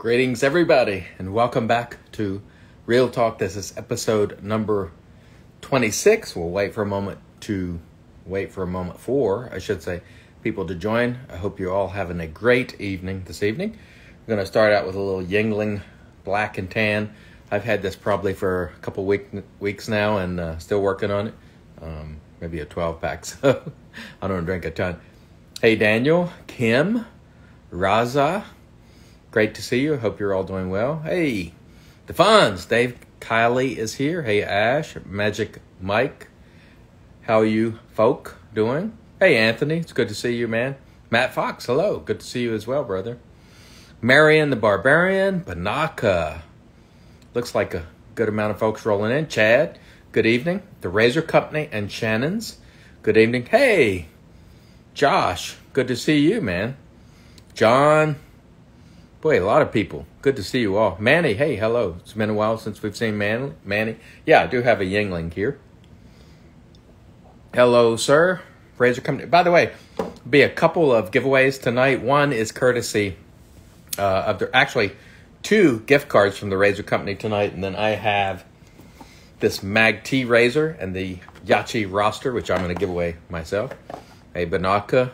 Greetings, everybody, and welcome back to Real Talk. This is episode number 26. We'll wait for a moment for, I should say, people to join. I hope you're all having a great evening this evening. We're going to start out with a little Yingling Black and Tan. I've had this probably for a couple weeks now and still working on it. Maybe a 12-pack, so I don't drink a ton. Hey, Daniel, Kim, Raza. Great to see you. Hope you're all doing well. Hey, the Fonz. Dave Kiley is here. Hey, Ash, Magic Mike. How are you folk doing? Hey, Anthony. It's good to see you, man. Matt Fox. Hello. Good to see you as well, brother. Marion the Barbarian. Banaka. Looks like a good amount of folks rolling in. Chad. Good evening. The Razor Company and Shannon's. Good evening. Hey, Josh. Good to see you, man. John. Boy, a lot of people. Good to see you all. Manny, hey, hello. It's been a while since we've seen Manny. Yeah, I do have a Yingling here. Hello, sir. Razor Company. By the way, be a couple of giveaways tonight. One is courtesy of the, actually, 2 gift cards from the Razor Company tonight. And then I have this Mag T razor and the Yachi roster, which I'm going to give away myself. Hey, Banaka.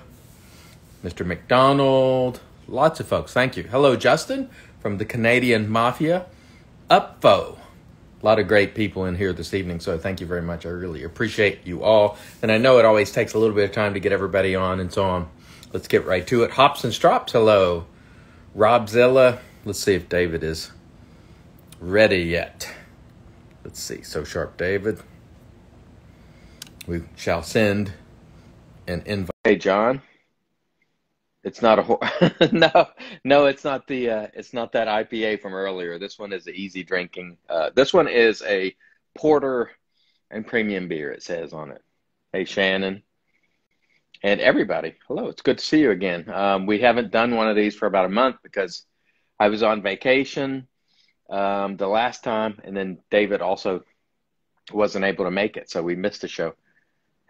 Mr. McDonald. Lots of folks. Thank you. Hello, Justin from the Canadian Mafia. Upfo. A lot of great people in here this evening, so thank you very much. I really appreciate you all. And I know it always takes a little bit of time to get everybody on and so on. Let's get right to it. Hops and Strops. Hello. Robzilla. Let's see if David is ready yet. Let's see. So Sharp David. We shall send an invite. Hey, John. It's not a no. It's not the it's not that IPA from earlier. This one is the easy drinking. This one is a porter and premium beer. It says on it. Hey, Shannon, and everybody. Hello. It's good to see you again. We haven't done one of these for about a month because I was on vacation the last time, and then David also wasn't able to make it, so we missed the show.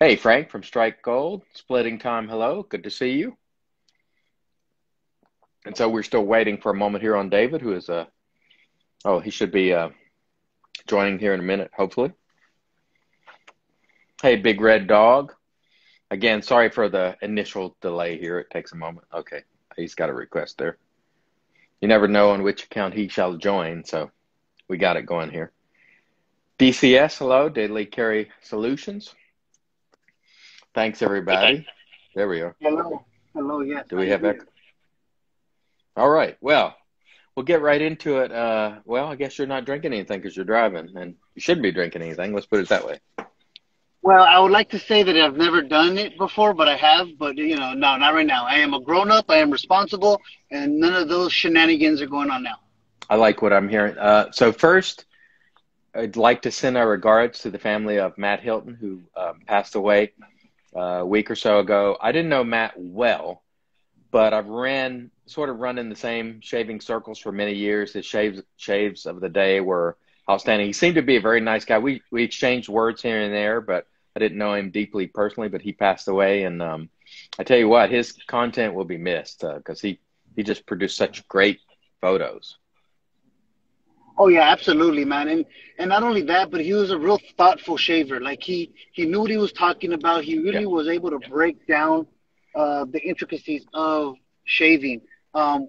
Hey, Frank from Strike Gold, Splitting Time. Hello. Good to see you. And so we're still waiting for a moment here on David, who is, he should be joining here in a minute, hopefully. Hey, Big Red Dog. Again, sorry for the initial delay here. It takes a moment. Okay, he's got a request there. You never know on which account he shall join, so we got it going here. DCS, hello, Daily Carry Solutions. Thanks, everybody. There we are. Hello, yes. Do we have that? All right. Well, we'll get right into it. Well, I guess you're not drinking anything because you're driving, and you shouldn't be drinking anything. Let's put it that way. Well, I would like to say that I've never done it before, but I have. But, no, not right now. I am a grown-up. I am responsible, and none of those shenanigans are going on now. I like what I'm hearing. So first, I'd like to send our regards to the family of Matt Hilton, who passed away a week or so ago. I didn't know Matt well, but I've sort of run in the same shaving circles for many years. His shaves of the day were outstanding. He seemed to be a very nice guy. We exchanged words here and there, but I didn't know him deeply personally, but he passed away. And I tell you what, his content will be missed because he just produced such great photos. Oh, yeah, absolutely, man. And not only that, but he was a real thoughtful shaver. Like he knew what he was talking about. He really was able to break down the intricacies of shaving.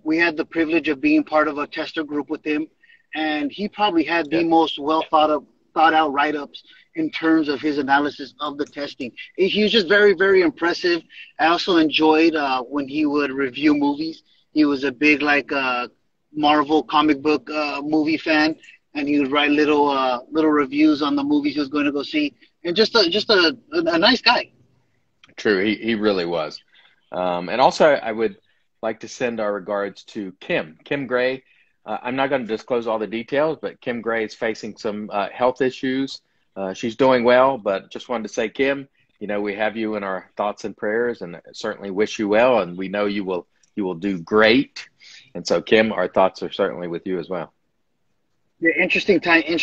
We had the privilege of being part of a tester group with him, and he probably had the most well thought out write-ups in terms of his analysis of the testing. He was just very, very impressive. I also enjoyed when he would review movies. He was a big Marvel comic book movie fan, and he would write little reviews on the movies he was going to go see, and just a nice guy. True, he really was. And also, I would like to send our regards to Kim Gray. I'm not going to disclose all the details, but Kim Gray is facing some health issues. She's doing well, but just wanted to say, Kim, we have you in our thoughts and prayers, and certainly wish you well, and we know you will do great. And so, Kim, our thoughts are certainly with you as well. Yeah, interesting timing,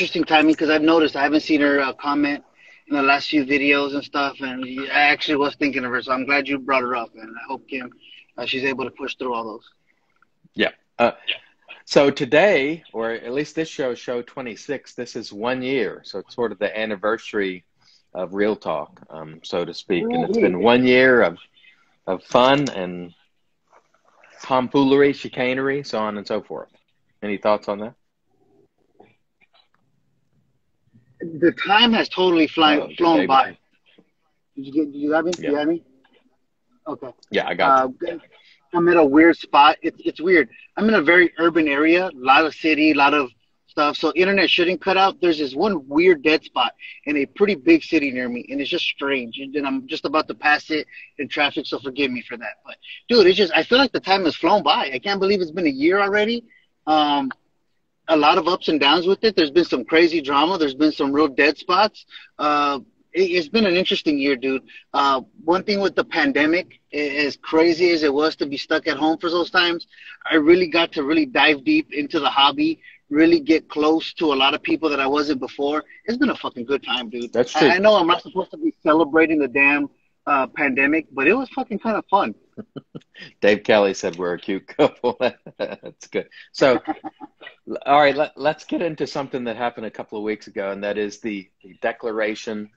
because I've noticed I haven't seen her comment in the last few videos and stuff, and I actually was thinking of her, so I'm glad you brought her up, and I hope Kim she's able to push through all those. Yeah. So today, or at least this show 26, this is 1 year. So it's sort of the anniversary of Real Talk, so to speak. And it's been 1 year of fun and tomfoolery, chicanery, so on and so forth. Any thoughts on that? The time has totally flown by. Did you have me? Yeah. You have me? Okay. Yeah, I got you. I'm at a weird spot. It's weird. I'm in a very urban area, a lot of city, a lot of stuff. So internet shouldn't cut out. There's this one weird dead spot in a pretty big city near me, and it's just strange. And then I'm just about to pass it in traffic, so forgive me for that. But dude, it's just I feel like the time has flown by. I can't believe it's been a year already. A lot of ups and downs with it. There's been some crazy drama. There's been some real dead spots. It's been an interesting year, dude. One thing with the pandemic, as crazy as it was to be stuck at home for those times, I really got to really dive deep into the hobby, really get close to a lot of people that I wasn't before. It's been a fucking good time, dude. That's true. I know I'm not supposed to be celebrating the damn pandemic, but it was fucking kind of fun. Dave Kelly said we're a cute couple. That's good. So, all right, let's get into something that happened a couple of weeks ago, and that is the declaration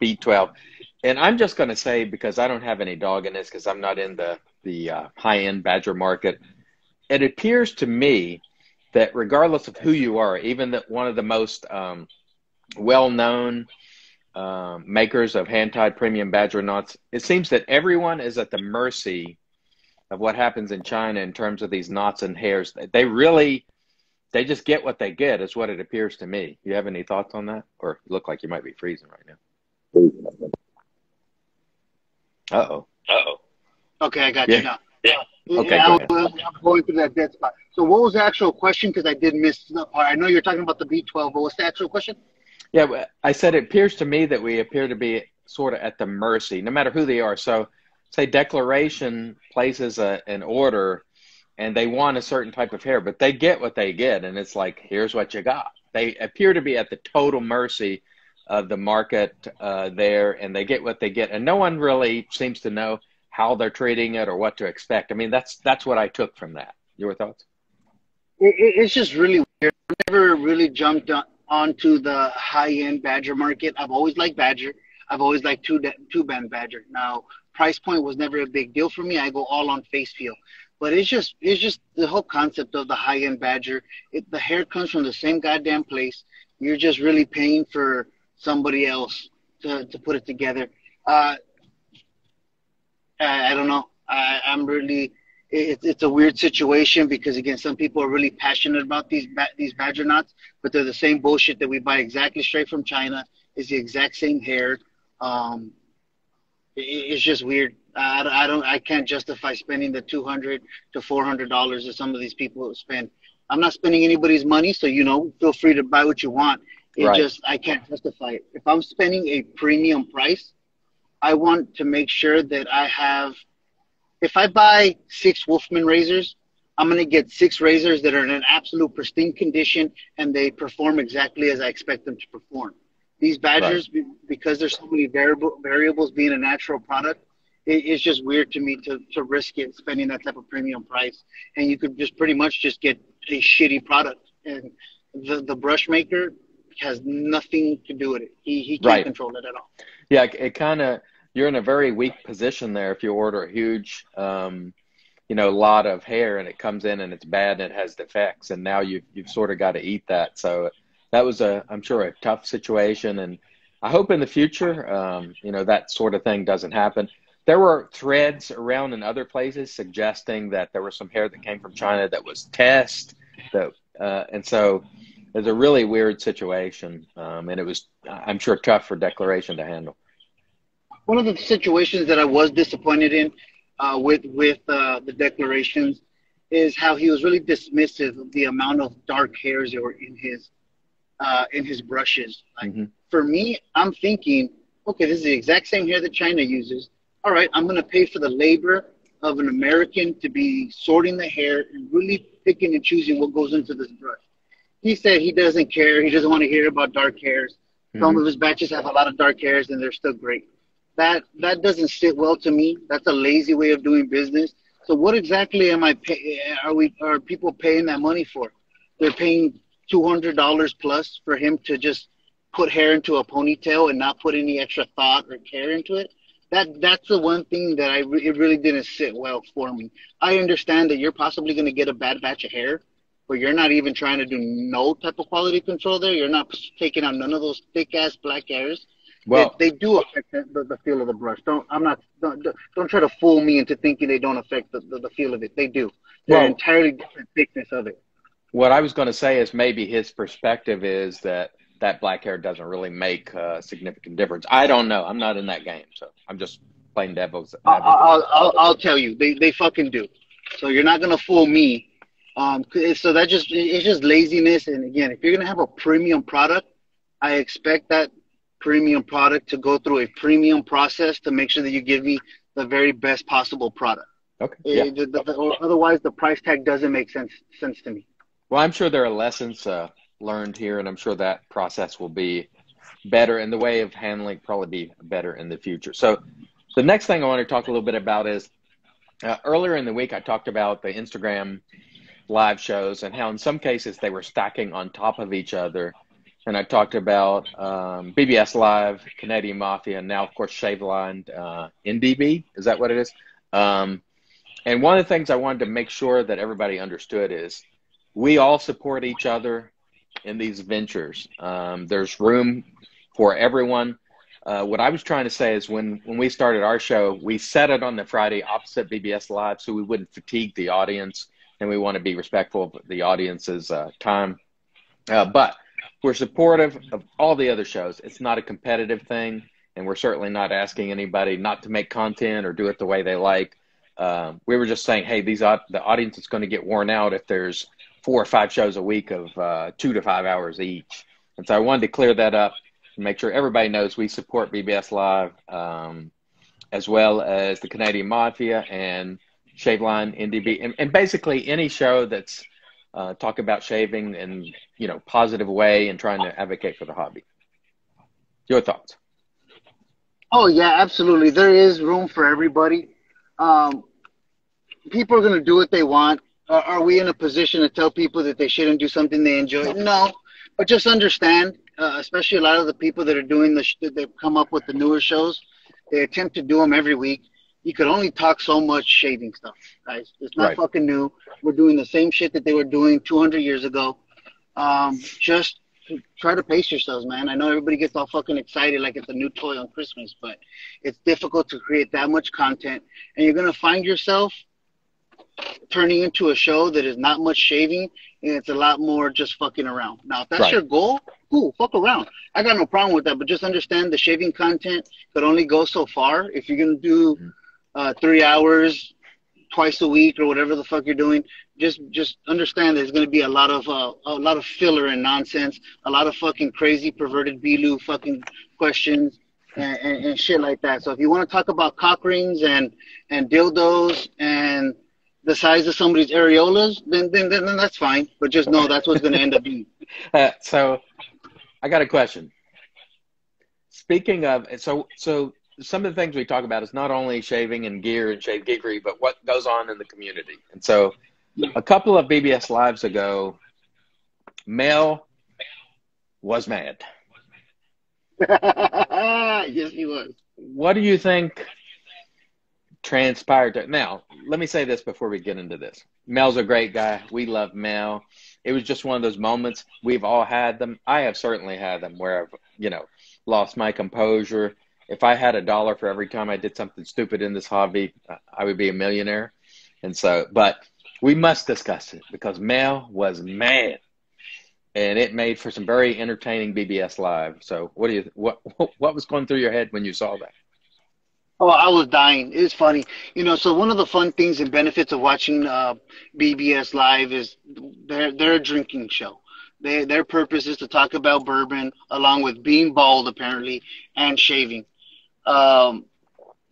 B12. And I'm just going to say, because I don't have any dog in this, because I'm not in the high-end badger market, it appears to me that regardless of who you are, even that one of the most well-known makers of hand-tied premium badger knots, it seems that everyone is at the mercy of what happens in China in terms of these knots and hairs. They just get what they get, is what it appears to me. You have any thoughts on that? Or you look like you might be freezing right now. Uh-oh. Okay, I got you now. Yeah. Okay, I'm go going through that dead spot. So what was the actual question? Because I did miss the part. I know you're talking about the B12, but what's the actual question? Yeah, I said it appears to me that we appear to be sort of at the mercy, no matter who they are. So say Declaration places an order and they want a certain type of hair, but they get what they get. And it's like, here's what you got. They appear to be at the total mercy of the market there, and they get what they get. And no one really seems to know how they're treating it or what to expect. I mean, that's what I took from that. Your thoughts? It's just really weird. I never really jumped onto the high-end badger market. I've always liked badger. I've always liked two-band badger. Now, price point was never a big deal for me. I go all on face feel. But it's just the whole concept of the high-end badger. The hair comes from the same goddamn place. You're just really paying for somebody else to put it together. I don't know. I'm really it's a weird situation because again, some people are really passionate about these badger knots, but they're the same bullshit that we buy exactly straight from China. It's the exact same hair. It's just weird. I can't justify spending the $200 to $400 that some of these people spend. I'm not spending anybody's money, so feel free to buy what you want. I can't justify it. If I'm spending a premium price, I want to make sure that I have. If I buy 6 Wolfman razors, I'm going to get 6 razors that are in an absolute pristine condition and they perform exactly as I expect them to perform. These badgers, because there's so many variables being a natural product, it's just weird to me to risk it, spending that type of premium price. And you could just pretty much just get a shitty product. And the brush maker has nothing to do with it. He can't control it at all. Yeah, it kind of, you're in a very weak position there if you order a huge, lot of hair and it comes in and it's bad and it has defects, and now you've sort of got to eat that. So that was I'm sure a tough situation, and I hope in the future, that sort of thing doesn't happen. There were threads around in other places suggesting that there was some hair that came from China that was and so it's a really weird situation, and it was, I'm sure, tough for Declaration to handle. One of the situations that I was disappointed in with the declarations is how he was really dismissive of the amount of dark hairs that were in his brushes. For me, I'm thinking, okay, this is the exact same hair that China uses. All right, I'm going to pay for the labor of an American to be sorting the hair and really picking and choosing what goes into this brush. He said he doesn't care. He doesn't want to hear about dark hairs. Some of his batches have a lot of dark hairs and they're still great. That doesn't sit well to me. That's a lazy way of doing business. So what exactly am I pay? Are people paying that money for? They're paying $200 plus for him to just put hair into a ponytail and not put any extra thought or care into it. That's the one thing that it really didn't sit well for me. I understand that you're possibly going to get a bad batch of hair, but you're not even trying to do no type of quality control there. You're not taking out none of those thick ass black hairs. Well, They do affect the feel of the brush. Don't try to fool me into thinking they don't affect the feel of it. They do. They're well, entirely different thickness of it. what I was going to say is maybe his perspective is that that black hair doesn't really make a significant difference. I don't know. I'm not in that game, so I'm just playing devil's advocate. I'll tell you, they fucking do. So you're not gonna fool me. So it's just laziness. And again, if you're gonna have a premium product, I expect that premium product to go through a premium process to make sure that you give me the very best possible product. Okay. Yeah. Or otherwise, the price tag doesn't make sense to me. Well, I'm sure there are lessons learned here, and I'm sure that process will be better, and the way of handling probably be better in the future. So the next thing I want to talk a little bit about is earlier in the week, I talked about the Instagram live shows and how in some cases they were stacking on top of each other. And I talked about BBS Live, Canadian Mafia, and now, of course, Shaveline NDB. Is that what it is? And one of the things I wanted to make sure that everybody understood is we all support each other in these ventures. There's room for everyone. What I was trying to say is when we started our show, we set it on the Friday opposite BBS Live so we wouldn't fatigue the audience, and we want to be respectful of the audience's time. But we're supportive of all the other shows. It's not a competitive thing, and we're certainly not asking anybody not to make content or do it the way they like. We were just saying, hey, the audience is going to get worn out if there's 4 or 5 shows a week of 2 to 5 hours each. And so I wanted to clear that up and make sure everybody knows we support BBS Live, as well as the Canadian Mafia and Shaveline NDB, and basically any show that's talk about shaving in positive way and trying to advocate for the hobby. Your thoughts? Oh yeah, absolutely. There is room for everybody. People are going to do what they want. Are we in a position to tell people that they shouldn't do something they enjoy? No, but just understand, especially a lot of the people that are doing they've come up with the newer shows. They attempt to do them every week. You could only talk so much shaving stuff, guys. It's not fucking new. We're doing the same shit that they were doing 200 years ago. Just try to pace yourselves, man. I know everybody gets all fucking excited like it's a new toy on Christmas, but it's difficult to create that much content. And you're going to find yourself turning into a show that is not much shaving, and it's a lot more just fucking around. Now, if that's your goal, cool, fuck around. I got no problem with that, but just understand the shaving content could only go so far. If you're going to do 3 hours twice a week or whatever the fuck you're doing, just understand there's going to be a lot of filler and nonsense, a lot of fucking crazy perverted B-Lou fucking questions and shit like that. So if you want to talk about cock rings and dildos and the size of somebody's areolas, then that's fine. But just know that's what's going to end up being. So I got a question. Speaking of, so some of the things we talk about is not only shaving and gear and shave geekery, but what goes on in the community. And so a couple of BBS Lives ago, Mel was mad. Yes, he was. What do you think transpired? Now, let me say this before we get into this. Mel's a great guy. We love Mel. It was just one of those moments. We've all had them. I have certainly had them where I've, lost my composure. If I had $1 for every time I did something stupid in this hobby, I would be a millionaire. And so, but we must discuss it because Mel was mad, and it made for some very entertaining BBS Live. So what was going through your head when you saw that? Oh, I was dying. It's funny. So one of the fun things and benefits of watching BBS Live is they're a drinking show. Their purpose is to talk about bourbon along with being bald, apparently, and shaving.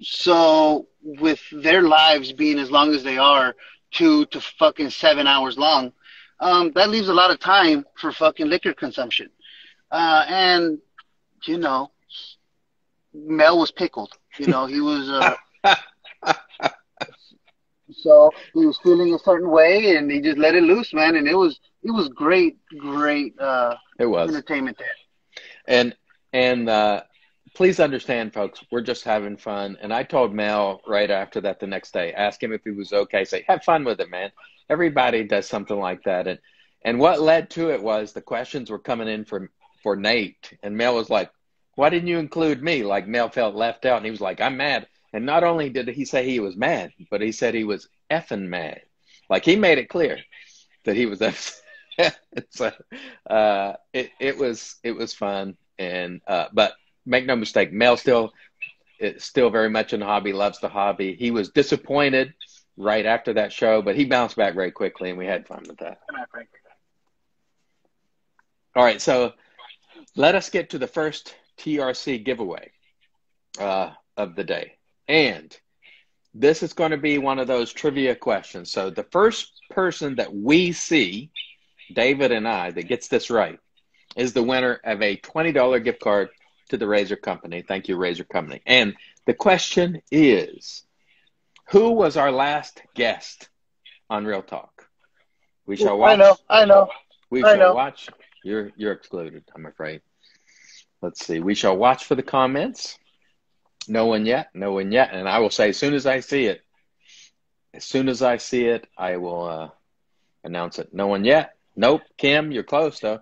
So with their lives being as long as they are, 2 to fucking 7 hours long, that leaves a lot of time for fucking liquor consumption. And, Mel was pickled. He was So he was feeling a certain way, and he just let it loose, man. And it was great It was. entertainment there. And and please understand, folks, we're just having fun. And I told Mel right after that the next day, ask him if he was okay. Say, have fun with it, man. Everybody does something like that. And what led to it was the questions were coming in for Nate, and Mel was like, "Why didn't you include me?" Like Mel felt left out, and he was like, "I'm mad." And not only did he say he was mad, but he said he was effing mad. Like he made it clear that he was upset. So it was fun, and but make no mistake, Mel still is still very much in the hobby, loves the hobby. He was disappointed right after that show, but he bounced back very quickly, and we had fun with that. All right, so let us get to the first TRC giveaway of the day, and this is going to be one of those trivia questions. So the first person that we see, David and I, that gets this right is the winner of a $20 gift card to the Razor Company. Thank you, Razor Company. And the question is, who was our last guest on Real Talk? We shall watch. I know. We shall watch. You're excluded, I'm afraid. Let's see. We shall watch for the comments. No one yet. And I will say, as soon as I see it, I will announce it. No one yet. Nope. Kim, you're close, though.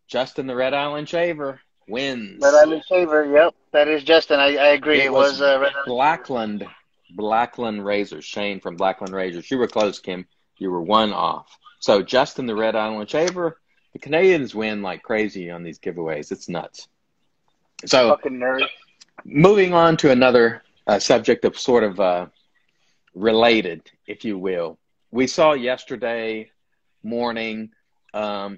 Justin the Red Island Shaver wins. Red Island Shaver, yep. That is Justin. I agree. It was Red Island. Blackland Razors. Shane from Blackland Razors. You were close, Kim. You were one off. So Justin the Red Island Shaver. The Canadians win like crazy on these giveaways. It's nuts. So fucking nerd. Moving on to another subject of sort of related, if you will. We saw yesterday morning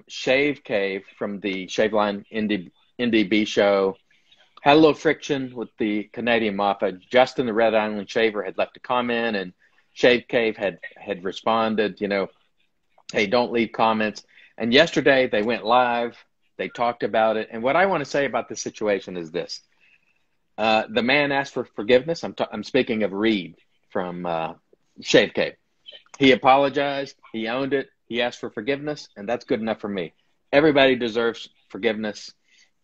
Shave Cave from the Shave Line NDB show had a little friction with the Canadian Mafia. Justin the Red Island Shaver had left a comment, and Shave Cave had responded, hey, don't leave comments. And yesterday they went live. They talked about it. And what I want to say about this situation is this. The man asked for forgiveness. I'm speaking of Reed from Shave Cave. He apologized. He owned it. He asked for forgiveness, and that's good enough for me. Everybody deserves forgiveness.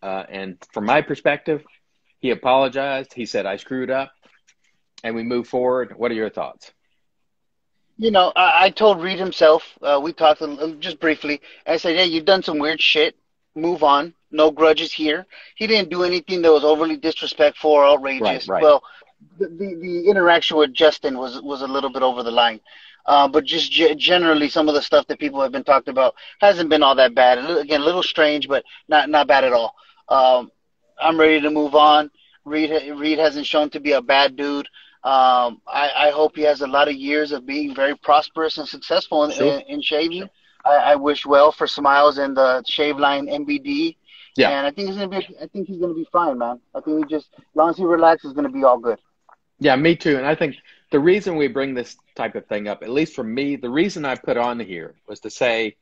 And from my perspective, he apologized. He said, I screwed up, and we move forward. What are your thoughts? I told Reed himself, we talked just briefly. I said, hey, you've done some weird shit. Move on. No grudges here. He didn't do anything that was overly disrespectful or outrageous. Right. Well, the interaction with Justin was a little bit over the line. But just generally, some of the stuff that people have been talked about hasn't been all that bad. Again, a little strange, but not bad at all. I'm ready to move on. Reed hasn't shown to be a bad dude. I hope he has a lot of years of being very prosperous and successful in shaving. Sure. I wish well for Smiles and the Shave Line MBD. Yeah. And I think he's gonna be fine, man. I think as long as he relaxes, gonna be all good. Yeah, me too. And I think the reason we bring this type of thing up, at least for me, the reason I put on here was to say,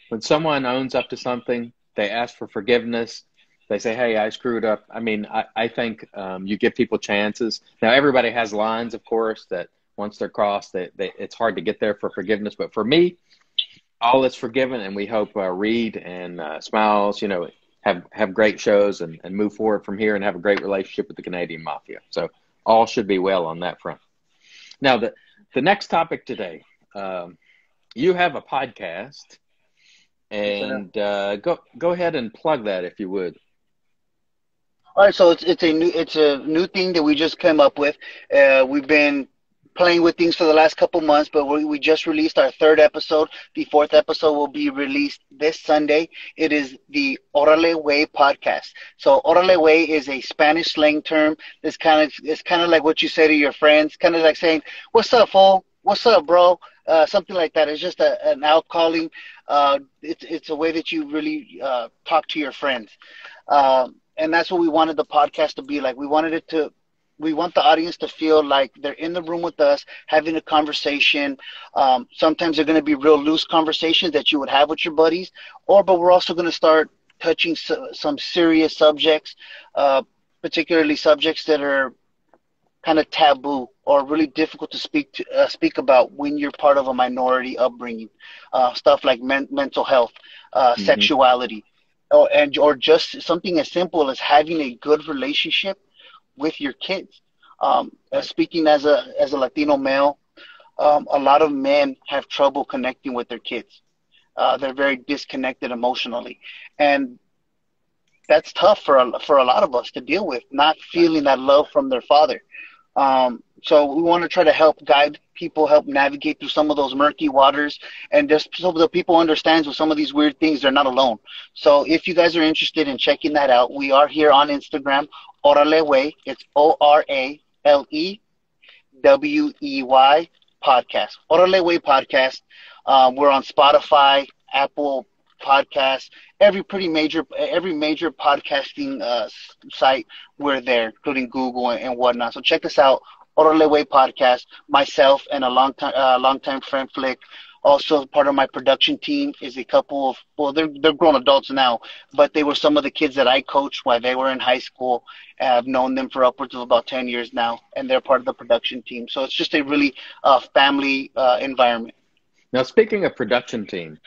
when someone owns up to something, they ask for forgiveness. They say, hey, I screwed up. I mean, I think you give people chances. Now, everybody has lines, of course, that once they're crossed, it's hard to get there for forgiveness. But for me, all is forgiven, and we hope Reed and Smiles, have great shows and move forward from here and have a great relationship with the Canadian Mafia. So all should be well on that front. Now, the next topic today, you have a podcast, and go ahead and plug that if you would. All right, so it's a new thing that we just came up with. We've been playing with things for the last couple months, but we just released our third episode. The fourth episode will be released this Sunday. It is the Orale Way podcast. So Orale Way is a Spanish slang term. It's kind of like what you say to your friends, kind of like saying, "What's up, fool? What's up, bro?" Something like that. It's just an out calling. It's a way that you really talk to your friends. And that's what we wanted the podcast to be like. We want the audience to feel like they're in the room with us, having a conversation. Sometimes they're going to be real loose conversations that you would have with your buddies, but we're also going to start touching some serious subjects, particularly subjects that are kind of taboo or really difficult to speak about when you're part of a minority upbringing. Stuff like mental health, Hmm. sexuality, or just something as simple as having a good relationship with your kids. Right. Speaking as a Latino male, a lot of men have trouble connecting with their kids. They're very disconnected emotionally, and that's tough for a lot of us to deal with, not Right. feeling that love from their father. So we want to try to help guide people, help navigate through some of those murky waters, and just so the people understands with some of these weird things, they're not alone. So if you guys are interested in checking that out, we are here on Instagram, Orale Way. It's ORALEWEY podcast. Orale Way podcast. We're on Spotify, Apple Podcasts, every major podcasting site. We're there, including Google and whatnot. So check us out, Orale Way podcast. Myself and a long time friend Flick. Also, part of my production team is a couple of, well, they're grown adults now, but they were some of the kids that I coached while they were in high school. I've known them for upwards of about 10 years now, and they're part of the production team. So it's just a really family environment. Now, speaking of production team,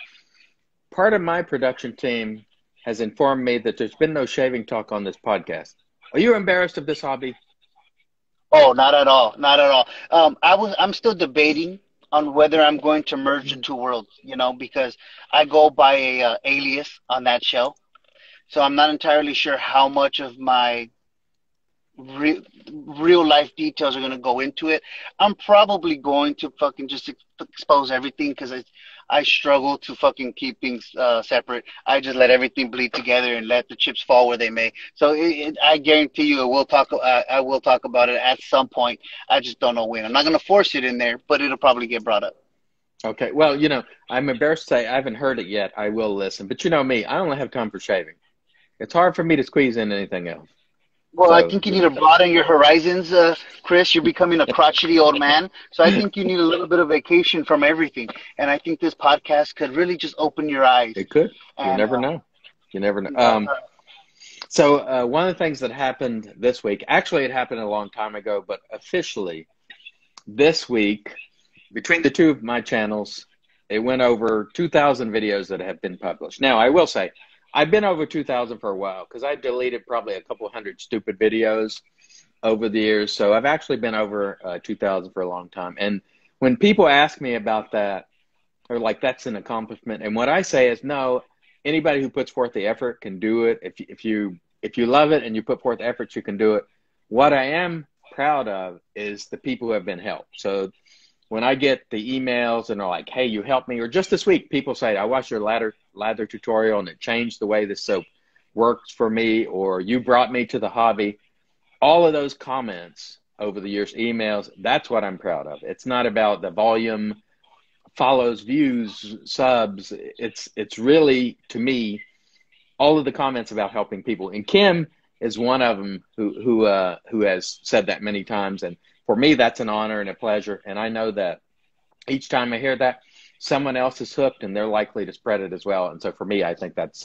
part of my production team has informed me that there's been no shaving talk on this podcast. Are you embarrassed of this hobby? Oh, not at all, not at all. I'm still debating on whether I'm going to merge the two worlds, because I go by a alias on that show. So I'm not entirely sure how much of my real life details are going to go into it. I'm probably going to fucking just expose everything because I struggle to fucking keep things separate. I just let everything bleed together and let the chips fall where they may. So I guarantee you, I will talk about it at some point. I just don't know when. I'm not going to force it in there, but it'll probably get brought up. Okay. Well, I'm embarrassed to say I haven't heard it yet. I will listen. But you know me, I only have time for shaving. It's hard for me to squeeze in anything else. Well, I So, think you need to broaden your horizons, Chris. You're becoming a crotchety old man. So I think you need a little bit of vacation from everything. And I think this podcast could really just open your eyes. it could. You And never know. You never know. uh, So one of the things that happened this week, actually, it happened a long time ago, but officially this week, between the two of my channels, it went over 2,000 videos that have been published. Now, I will say, I've been over 2,000 for a while because I deleted probably a couple hundred stupid videos over the years. So I've actually been over 2,000 for a long time. And when people ask me about that, they're like, that's an accomplishment. And what I say is, no, anybody who puts forth the effort can do it. If you love it and you put forth efforts, you can do it. What I am proud of is the people who have been helped. So when I get the emails and they're like, hey, you helped me, or just this week, people say, I watched your lather tutorial and it changed the way this soap works for me, or you brought me to the hobby. All of those comments over the years, emails, that's what I'm proud of. It's not about the volume, follows, views, subs. It's really, to me, all of the comments about helping people. And Kim is one of them who has said that many times. And for me, that's an honor and a pleasure. And I know that each time I hear that, someone else is hooked and they're likely to spread it as well. And so for me, I think that's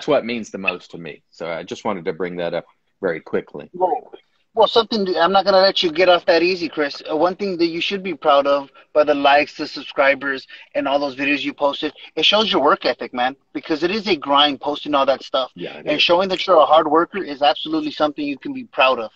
what means the most to me. So I just wanted to bring that up very quickly. well, I'm not going to let you get off that easy, Chris. One thing that you should be proud of by the likes, the subscribers, and all those videos you posted, it shows your work ethic, man, because it is a grind posting all that stuff. Yeah, it And is. showing that you're a hard worker is absolutely something you can be proud of.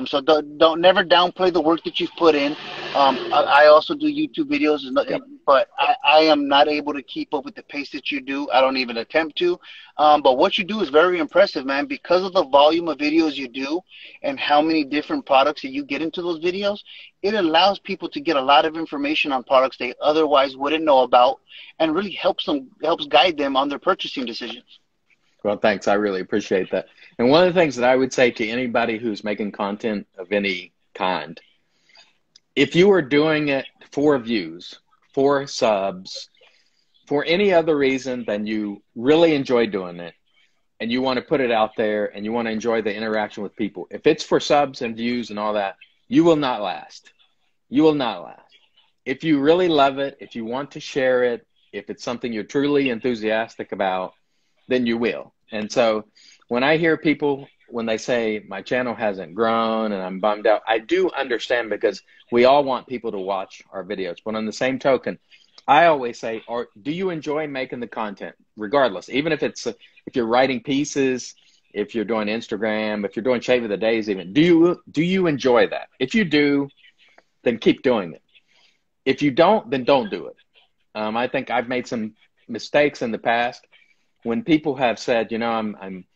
So don't never downplay the work that you've put in. I also do YouTube videos, Yep. but I am not able to keep up with the pace that you do. I don't even attempt to. But what you do is very impressive, man, because of the volume of videos you do and how many different products that you get into those videos. It allows people to get a lot of information on products they otherwise wouldn't know about, and really helps guide them on their purchasing decisions. Well, thanks. I really appreciate that. And one of the things that I would say to anybody who's making content of any kind, if you are doing it for views, for subs, for any other reason than you really enjoy doing it, and you want to put it out there and you want to enjoy the interaction with people, if it's for subs and views and all that, you will not last. You will not last. If you really love it, if you want to share it, if it's something you're truly enthusiastic about, then you will. And so when I hear people when they say my channel hasn't grown and I'm bummed out, I do understand because we all want people to watch our videos. But on the same token, I always say, or do you enjoy making the content regardless? Even if it's, if you're writing pieces, if you're doing Instagram, if you're doing Shave of the Days, even, do you enjoy that? If you do, then keep doing it. If you don't, then don't do it. I think I've made some mistakes in the past when people have said, you know, I'm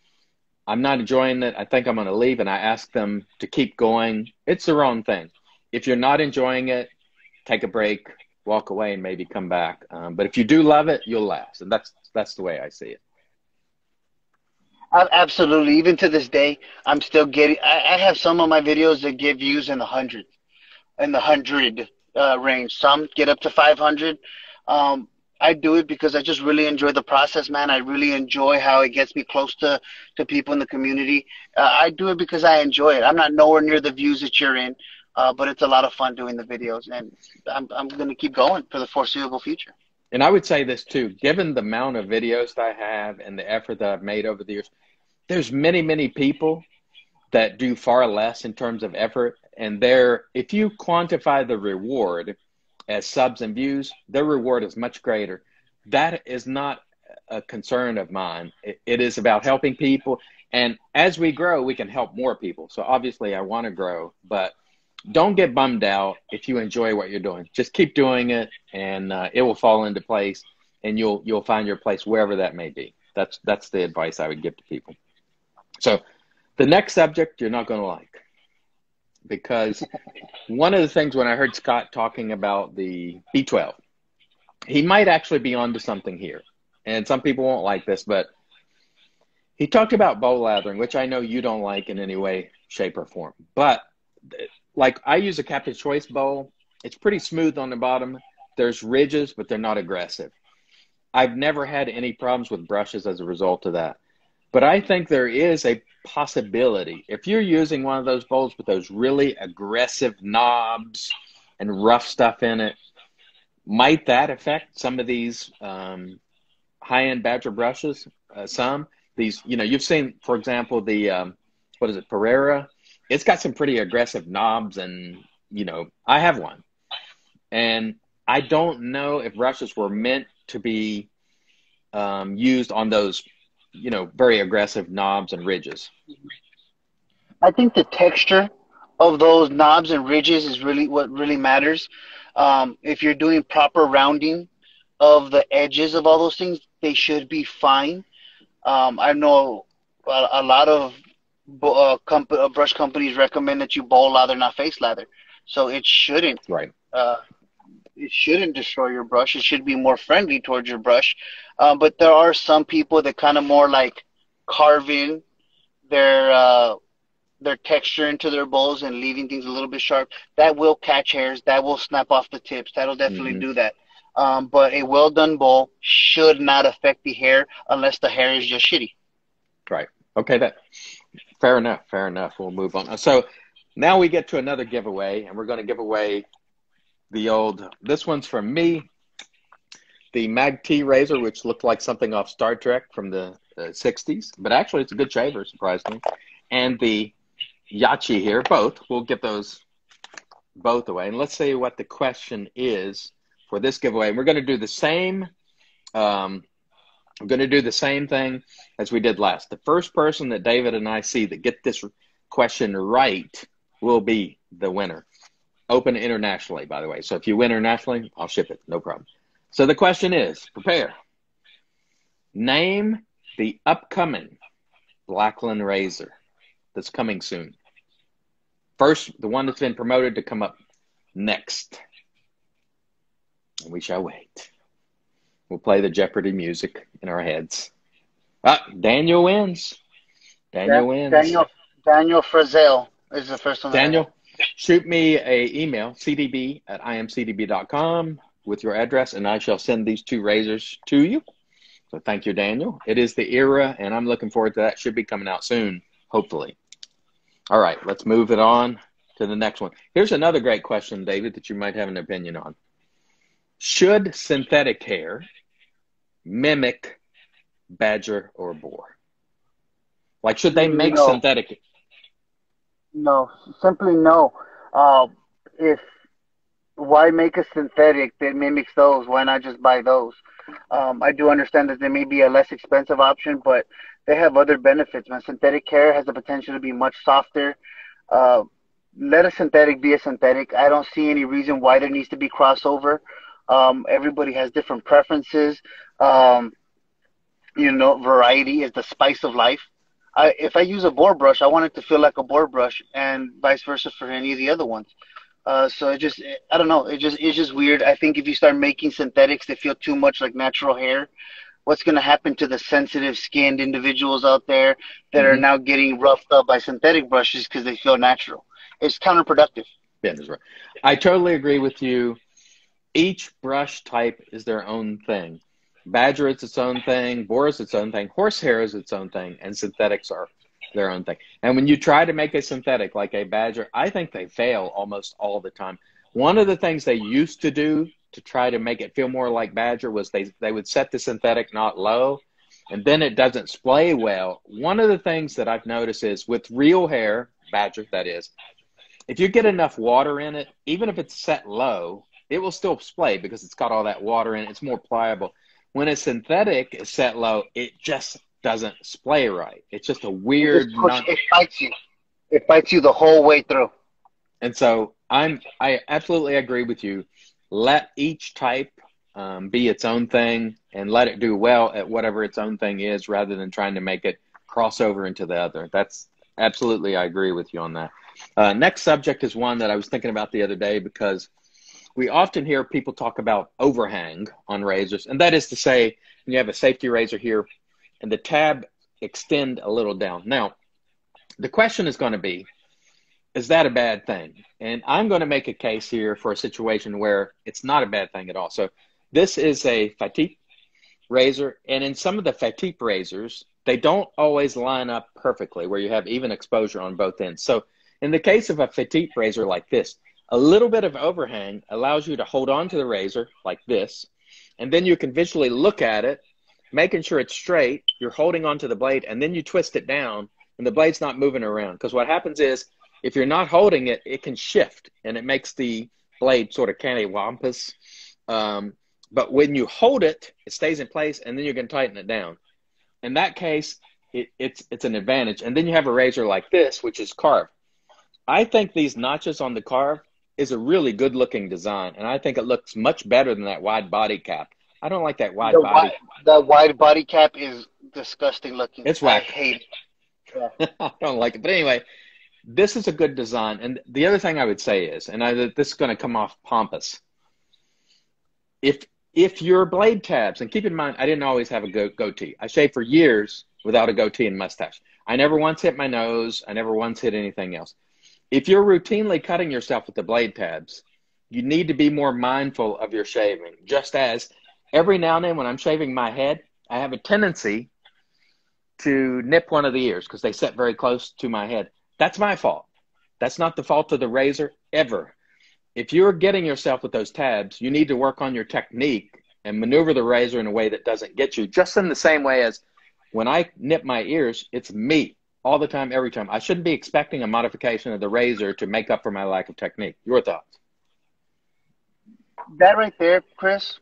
not enjoying it. I think I'm going to leave. And I ask them to keep going. It's the wrong thing. If you're not enjoying it, take a break, walk away, and maybe come back. But if you do love it, you'll last. And that's the way I see it. Absolutely. Even to this day, I'm still getting. I have some of my videos that get views in the hundreds, in the hundred range. Some get up to 500. I do it because I just really enjoy the process, man. I really enjoy how it gets me close to people in the community. I do it because I enjoy it. I'm not nowhere near the views that you're in, but it's a lot of fun doing the videos, and I'm going to keep going for the foreseeable future. And I would say this too, given the amount of videos that I have and the effort that I've made over the years, there's many, many people that do far less in terms of effort. And if you quantify the reward as subs and views, their reward is much greater. That is not a concern of mine. It is about helping people. And as we grow, we can help more people. So obviously I want to grow, but don't get bummed out if you enjoy what you're doing. Just keep doing it, and it will fall into place, and you'll find your place wherever that may be. That's the advice I would give to people. So the next subject you're not going to like, because one of the things when I heard Scott talking about the B12, he might actually be onto something here. And some people won't like this, but he talked about bowl lathering, which I know you don't like in any way, shape, or form. But like I use a Captain's Choice bowl. It's pretty smooth on the bottom. There's ridges, but they're not aggressive. I've never had any problems with brushes as a result of that. But I think there is a possibility. If you're using one of those bowls with those really aggressive knobs and rough stuff in it, might that affect some of these high-end Badger brushes? These, you know, you've seen, for example, the, what is it, Pereira? It's got some pretty aggressive knobs, and, you know, I have one. And I don't know if brushes were meant to be used on those, you know, very aggressive knobs and ridges. I think the texture of those knobs and ridges is really what really matters. If you're doing proper rounding of the edges of all those things, they should be fine. I know a lot of brush companies recommend that you bowl lather, not face lather. So it shouldn't. Right. It shouldn't destroy your brush. It should be more friendly towards your brush. But there are some people that kind of more like carve in their texture into their bowls and leaving things a little bit sharp. That will catch hairs. That will snap off the tips. That'll definitely do that. But a well done bowl should not affect the hair unless the hair is just shitty. Right. Okay. Fair enough. Fair enough. We'll move on. So now we get to another giveaway, and we're going to give away this one's from me, the Mag T razor, which looked like something off Star Trek from the 60s, but actually it's a good shaver, surprisingly. And the Yachi here, both. We'll get those both away. And let's see what the question is for this giveaway. And we're going to do the same. I'm going to do the same thing as we did last. The first person that David and I see that get this question right will be the winner. Open internationally, by the way. So if you win internationally, I'll ship it. No problem. So the question is, prepare. Name the upcoming Blackland razor that's coming soon. First, the one that's been promoted to come up next. And we shall wait. We'll play the Jeopardy music in our heads. Daniel wins. Daniel wins. Daniel Frizzell is the first one. Daniel, shoot me an email, cdb@imcdb.com, with your address, and I shall send these 2 razors to you. So thank you, Daniel. It is the era, and I'm looking forward to that. Should be coming out soon, hopefully. All right, let's move it on to the next one. Here's another great question, David, that you might have an opinion on. Should synthetic hair mimic badger or boar? Like, should they make No, synthetic? no, simply no. If why make a synthetic that mimics those? Why not just buy those? I do understand that they may be a less expensive option, but they have other benefits. Man, synthetic hair has the potential to be much softer. Uh, Let a synthetic be a synthetic. I don't see any reason why there needs to be crossover. Everybody has different preferences. Um, variety is the spice of life. If I use a boar brush, I want it to feel like a boar brush, and vice versa for any of the other ones. So I don't know. It's just weird. I think if you start making synthetics that feel too much like natural hair, what's going to happen to the sensitive skinned individuals out there that are Mm-hmm. now getting roughed up by synthetic brushes because they feel natural? It's counterproductive. Yeah, that's right. I totally agree with you. Each brush type is their own thing. Badger is its own thing. Boar is its own thing. Horsehair is its own thing. And synthetics are their own thing. And when you try to make a synthetic like a Badger, I think they fail almost all the time. One of the things they used to do to try to make it feel more like Badger was they would set the synthetic knot low, and then it doesn't splay well. One of the things that I've noticed is with real hair, Badger that is, if you get enough water in it, even if it's set low, it will still splay because it's got all that water in it. It's more pliable. When a synthetic is set low, it just doesn't splay right. It's just a weird non. It bites you. It bites you the whole way through. And so I absolutely agree with you. Let each type be its own thing and let it do well at whatever its own thing is, rather than trying to make it cross over into the other. That's absolutely, I agree with you on that. Next subject is one that I was thinking about the other day, because we often hear people talk about overhang on razors. And that is to say, when you have a safety razor here and the tab extend a little down. Now, the question is going to be, is that a bad thing? And I'm going to make a case here for a situation where it's not a bad thing at all. So this is a Fatip razor. And in some of the Fatip razors, they don't always line up perfectly where you have even exposure on both ends. So in the case of a Fatip razor like this, a little bit of overhang allows you to hold on to the razor like this, and then you can visually look at it, making sure it's straight. You're holding onto the blade, and then you twist it down, and the blade's not moving around. Because what happens is, if you're not holding it, it can shift, and it makes the blade sort of cantywampus. But when you hold it, it stays in place, and then you can tighten it down. In that case, it's an advantage. And then you have a razor like this, which is carved. I think these notches on the carve is a really good looking design, and I think it looks much better than that wide body cap. I don't like that wide body. The wide body cap is disgusting looking. It's I whack. hate it. Yeah. I don't like it. But anyway, this is a good design. And the other thing I would say is, and this is going to come off pompous, if your blade tabs, and keep in mind, I didn't always have a goatee. I shaved for years without a goatee and mustache. I never once hit my nose. I never once hit anything else. If you're routinely cutting yourself with the blade tabs, you need to be more mindful of your shaving. Just as every now and then when I'm shaving my head, I have a tendency to nip one of the ears because they set very close to my head. That's my fault. That's not the fault of the razor ever. If you're getting yourself with those tabs, you need to work on your technique and maneuver the razor in a way that doesn't get you. Just in the same way as when I nip my ears, it's me. All the time, every time. I shouldn't be expecting a modification of the razor to make up for my lack of technique. Your thoughts? That right there, Chris,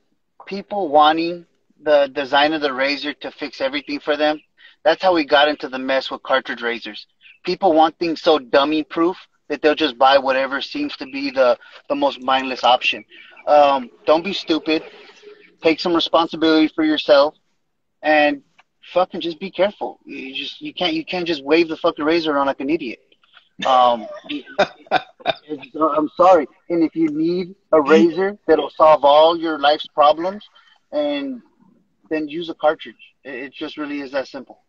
people wanting the design of the razor to fix everything for them, that's how we got into the mess with cartridge razors. People want things so dummy proof that they'll just buy whatever seems to be the most mindless option. Don't be stupid. Take some responsibility for yourself, and fucking just be careful. You can't just wave the fucking razor around like an idiot. I'm sorry. And if you need a razor that'll solve all your life's problems, and then use a cartridge. It just really is that simple.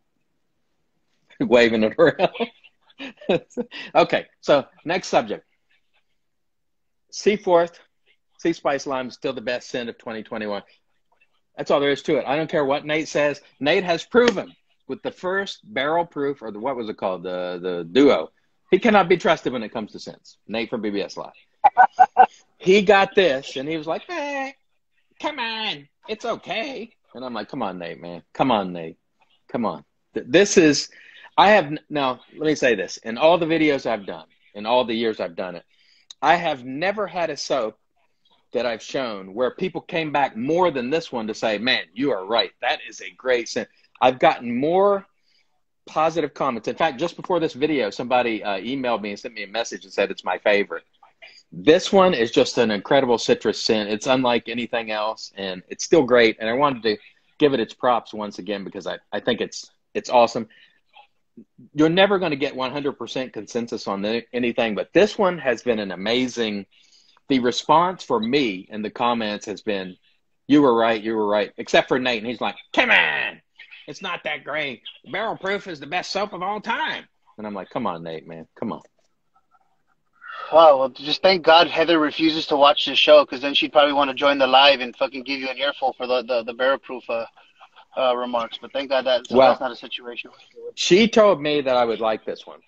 Waving it around. Okay, so next subject. Seaforth, Sea Spice Lime is still the best scent of 2021. That's all there is to it. I don't care what Nate says. Nate has proven with the first barrel proof, or what was it called, the duo. He cannot be trusted when it comes to scents. Nate from BBS Live. He got this, and he was like, come on, it's okay. And I'm like, come on, Nate, man. Come on, Nate. Come on. This is, I have now. Let me say this: in all the videos I've done, in all the years I've done it, I have never had a soap that I've shown where people came back more than this one to say, "Man, you are right. That is a great scent." I've gotten more positive comments. In fact, just before this video, somebody emailed me and sent me a message and said it's my favorite. This one is just an incredible citrus scent. It's unlike anything else, and it's still great. And I wanted to give it its props once again because I think it's awesome. You're never going to get 100% consensus on anything, but this one has been an amazing. The response for me in the comments has been, you were right, except for Nate. And he's like, come on, it's not that great. Barrel Proof is the best soap of all time. And I'm like, come on, Nate, man, come on. Wow, well, just thank God Heather refuses to watch this show, because then she'd probably want to join the live and fucking give you an earful for the Barrel Proof remarks. But thank God that's not a situation. She told me that I would like this one.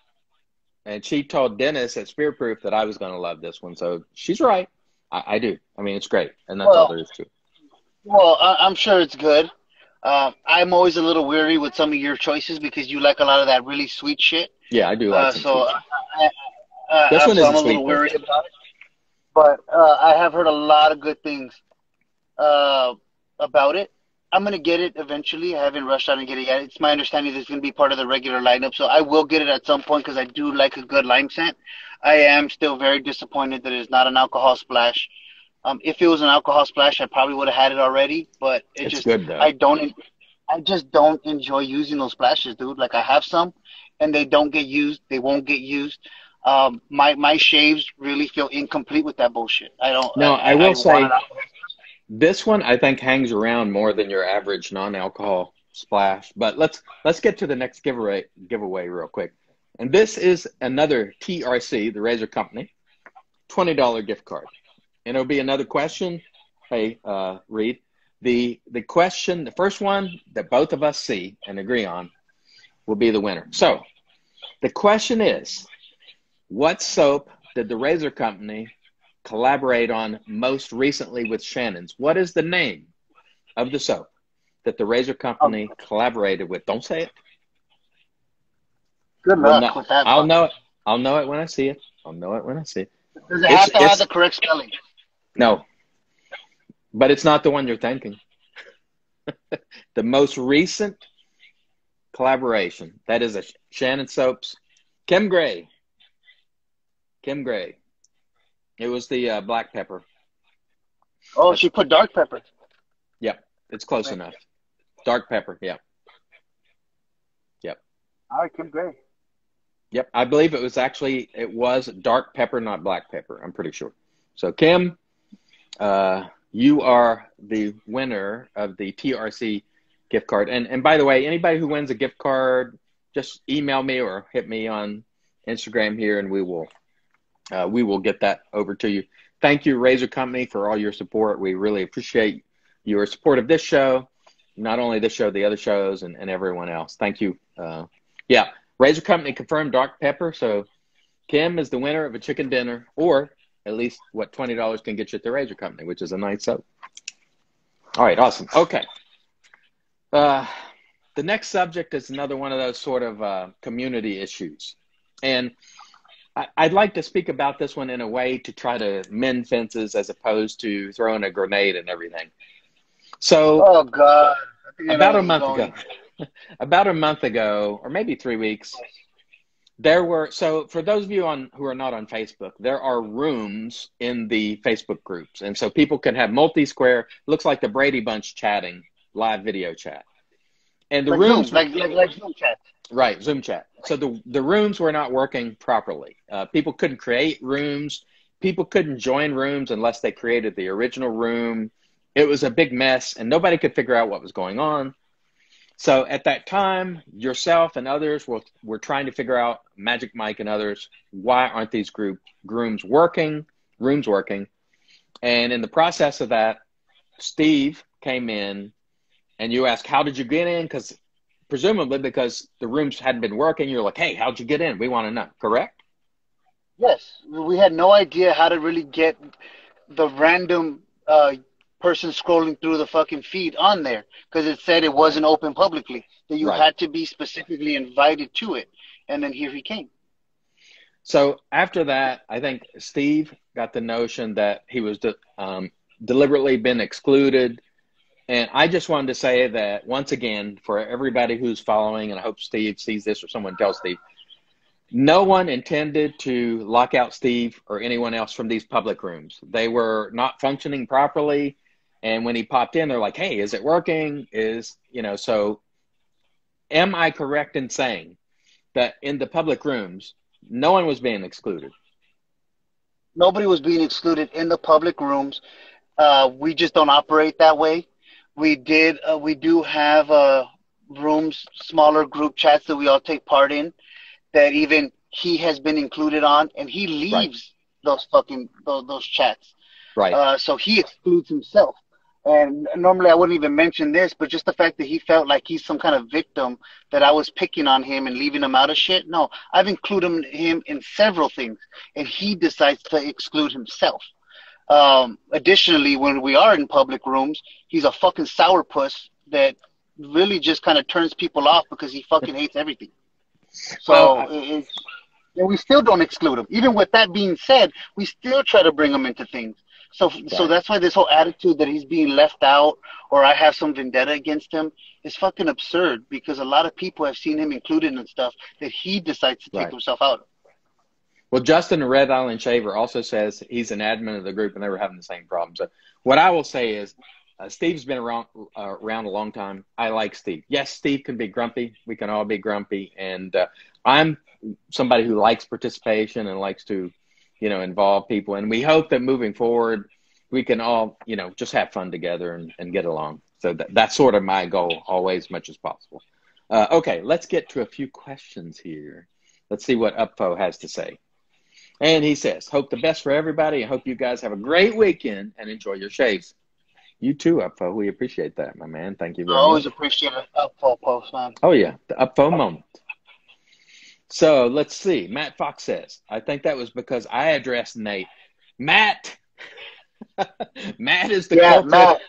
And she told Dennis at Spear Proof that I was going to love this one. So she's right. I do. I mean, it's great. And that's all there is to it. Well, I'm sure it's good. I'm always a little weary with some of your choices because you like a lot of that really sweet shit. Yeah, I do like so this one is I'm a little worried about it. But I have heard a lot of good things about it. I'm going to get it eventually. I haven't rushed out and get it yet. It's my understanding that it's going to be part of the regular lineup, so I will get it at some point because I do like a good lime scent. I am still very disappointed that it's not an alcohol splash. If it was an alcohol splash, I probably would have had it already, but it's just good, though. I just don't enjoy using those splashes, dude. Like, I have some, and they don't get used. They won't get used. My shaves really feel incomplete with that bullshit. I don't. No, I will say, this one I think hangs around more than your average non-alcohol splash. But let's get to the next giveaway real quick. And this is another TRC, the Razor Company, $20 gift card. And it'll be another question. Hey, Reed, the question, the first one that both of us see and agree on will be the winner. So the question is, what soap did the Razor Company collaborate on most recently with Shannon's? What is the name of the soap that the Razor Company collaborated with? Don't say it. Good luck with that. I'll know it. I'll know it when I see it. I'll know it when I see it. Does it have to have the correct spelling? No. But it's not the one you're thinking. The most recent collaboration. That is a Shannon Soaps. Kim Gray. It was the black pepper. Oh, she put dark pepper. Yep. It's close enough. Dark pepper. Yep. All right, Kim Gray. Yep. I believe it was dark pepper, not black pepper. I'm pretty sure. So, Kim, you are the winner of the TRC gift card. And by the way, anybody who wins a gift card, just email me or hit me on Instagram here, and we will get that over to you. Thank you, Razor Company, for all your support. We really appreciate your support of this show, not only this show, the other shows, and everyone else. Thank you. Yeah, Razor Company confirmed dark pepper. So Kim is the winner of a chicken dinner, or at least what $20 can get you at the Razor Company, which is a nice soap. All right, awesome. Okay. The next subject is another one of those sort of community issues. And I'd like to speak about this one in a way to try to mend fences as opposed to throwing a grenade and everything. So, oh God, about a month ago, or maybe 3 weeks, so for those of you who are not on Facebook, there are rooms in the Facebook groups. And so people can have multi-square, looks like the Brady Bunch chatting, live video chat. And the rooms, like Zoom chat. Right, Zoom chat. So the rooms were not working properly. People couldn't create rooms. People couldn't join rooms unless they created the original room. It was a big mess, and nobody could figure out what was going on. So at that time, yourself and others were trying to figure out, Magic Mike and others, why aren't these rooms working? And in the process of that, Steve came in, and you asked, how did you get in? Presumably because the rooms hadn't been working, you're like, hey, how'd you get in? We want to know, correct? Yes. We had no idea how to really get the random person scrolling through the fucking feed on there because it said it wasn't open publicly, that you Right. had to be specifically invited to it. And then here he came. So after that, I think Steve got the notion that he was deliberately been excluded. And I just wanted to say that once again, for everybody who's following, and I hope Steve sees this or someone tells Steve, no one intended to lock out Steve or anyone else from these public rooms. They were not functioning properly. And when he popped in, they're like, hey, is it working? So am I correct in saying that in the public rooms, no one was being excluded? Nobody was being excluded in the public rooms. We just don't operate that way. We do have rooms, smaller group chats that we all take part in, that even he has been included on, and he Right. leaves those chats. Right. So he excludes himself. And normally I wouldn't even mention this, but just the fact that he felt like he's some kind of victim, that I was picking on him and leaving him out of shit. No, I've included him in several things, and he decides to exclude himself. Additionally, when we are in public rooms, he's a fucking sourpuss that really just kind of turns people off because he fucking hates everything. Well, So and we still don't exclude him. Even with that being said, we still try to bring him into things. So right. that's why this whole attitude that he's being left out or I have some vendetta against him is fucking absurd, because a lot of people have seen him included in stuff that he decides to take Right. himself out of. Well, Justin Red Island Shaver also says he's an admin of the group and they were having the same problem. So what I will say is Steve's been around a long time. I like Steve. Yes, Steve can be grumpy. We can all be grumpy. And I'm somebody who likes participation and likes to, involve people. And we hope that moving forward, we can all, just have fun together and get along. So that's sort of my goal, always, as much as possible. Okay, let's get to a few questions here. Let's see what Upfo has to say. And he says, hope the best for everybody. I hope you guys have a great weekend and enjoy your shaves. You too, Upfo. We appreciate that, my man. Thank you I very always much. appreciate an upvote post, man. Oh, yeah, the Upfo moment. So let's see. Matt Fox says, I think that was because I addressed Nate. Matt! Matt is the culprit.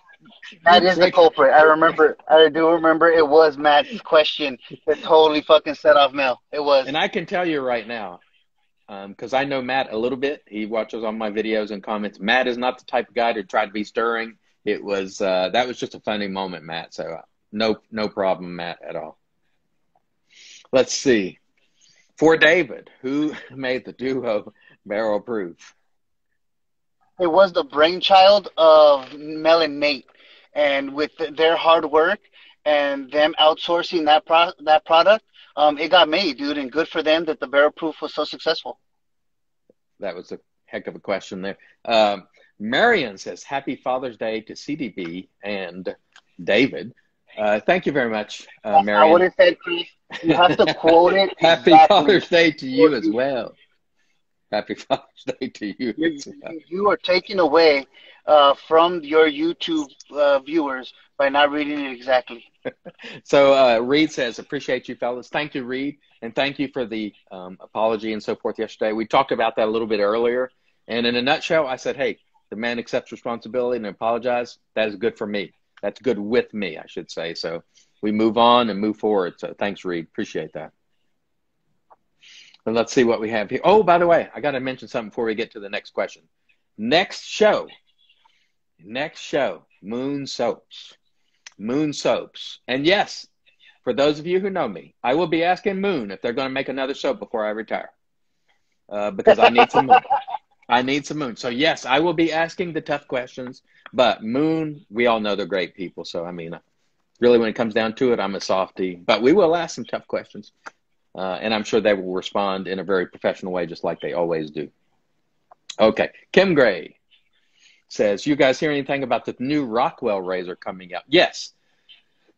Matt is the culprit. I do remember it was Matt's question that totally fucking set off Mel. It was. And I can tell you right now, because I know Matt a little bit. He watches all my videos and comments. Matt is not the type of guy to try to be stirring. It was that was just a funny moment, Matt. So no problem, Matt, at all. Let's see. For David, who made the duo barrel proof? It was the brainchild of Mel and Nate, and with their hard work and them outsourcing that product, it got made, dude. And good for them that the barrel proof was so successful. That was a heck of a question there. Marion says, Happy Father's Day to CDB and David. Thank you very much, Marion. I would have said, Chris, you have to quote it. Happy exactly. Father's Day to you as well. Happy Father's Day to you. You are taking away from your YouTube viewers by not reading it exactly. So Reed says, appreciate you, fellas. Thank you, Reed. And thank you for the apology and so forth yesterday. We talked about that a little bit earlier. And in a nutshell, I said, hey, the man accepts responsibility and apologize. That is good for me. That's good with me, I should say. So we move on and move forward. So thanks, Reed. Appreciate that. And let's see what we have here. Oh, by the way, I got to mention something before we get to the next question. Next show, Moon Soaps. Moon Soaps. And yes, for those of you who know me, I will be asking Moon if they're going to make another soap before I retire. Because I need some Moon. I need some Moon. So yes, I will be asking the tough questions. But Moon, we all know they're great people. So, I mean, really when it comes down to it, I'm a softie. But we will ask some tough questions. And I'm sure they will respond in a very professional way, just like they always do. Okay. Kim Gray says, you guys hear anything about the new Rockwell razor coming out? Yes.